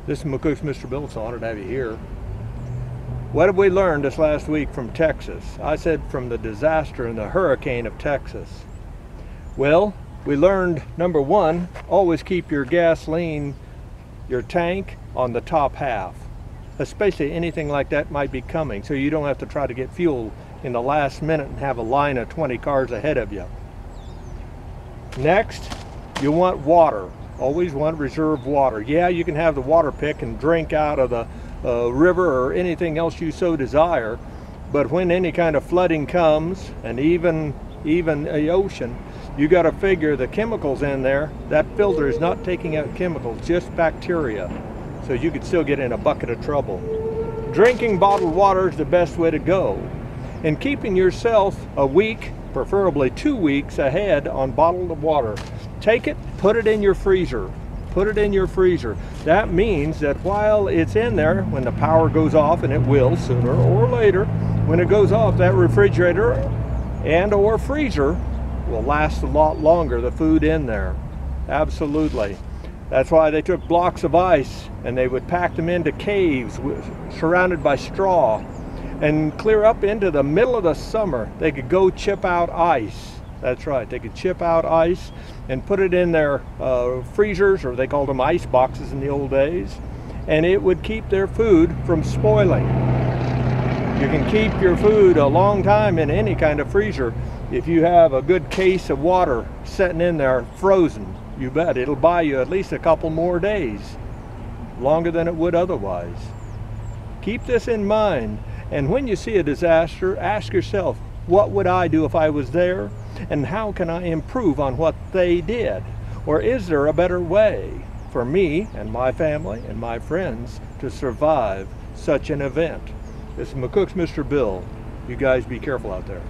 This is McCook's Mr. Bill. It's an honor to have you here. What have we learned this last week from Texas? I said from the disaster and the hurricane of Texas. Well, we learned, number one, always keep your gasoline, your tank, on the top half. Especially anything like that might be coming, so you don't have to try to get fuel in the last minute and have a line of 20 cars ahead of you. Next, you want water. Always want reserve water. Yeah, you can have the water pick and drink out of the river or anything else you so desire, but when any kind of flooding comes, and even the ocean, you got to figure the chemicals in there. That filter is not taking out chemicals, just bacteria, so you could still get in a bucket of trouble. Drinking bottled water is the best way to go, and keeping yourself a week, preferably 2 weeks ahead on bottled water. Take it, put it in your freezer. Put it in your freezer. That means that while it's in there, when the power goes off, and it will sooner or later, when it goes off, that refrigerator and or freezer will last a lot longer, the food in there. Absolutely. That's why they took blocks of ice and they would pack them into caves surrounded by straw, and clear up into the middle of the summer, they could go chip out ice. That's right, they could chip out ice and put it in their freezers, or they called them ice boxes in the old days, and it would keep their food from spoiling. You can keep your food a long time in any kind of freezer if you have a good case of water sitting in there frozen. You bet, it'll buy you at least a couple more days, longer than it would otherwise. Keep this in mind, and when you see a disaster, ask yourself, what would I do if I was there? And how can I improve on what they did? Or is there a better way for me and my family and my friends to survive such an event? This is McCook's Mr. Bill. You guys be careful out there.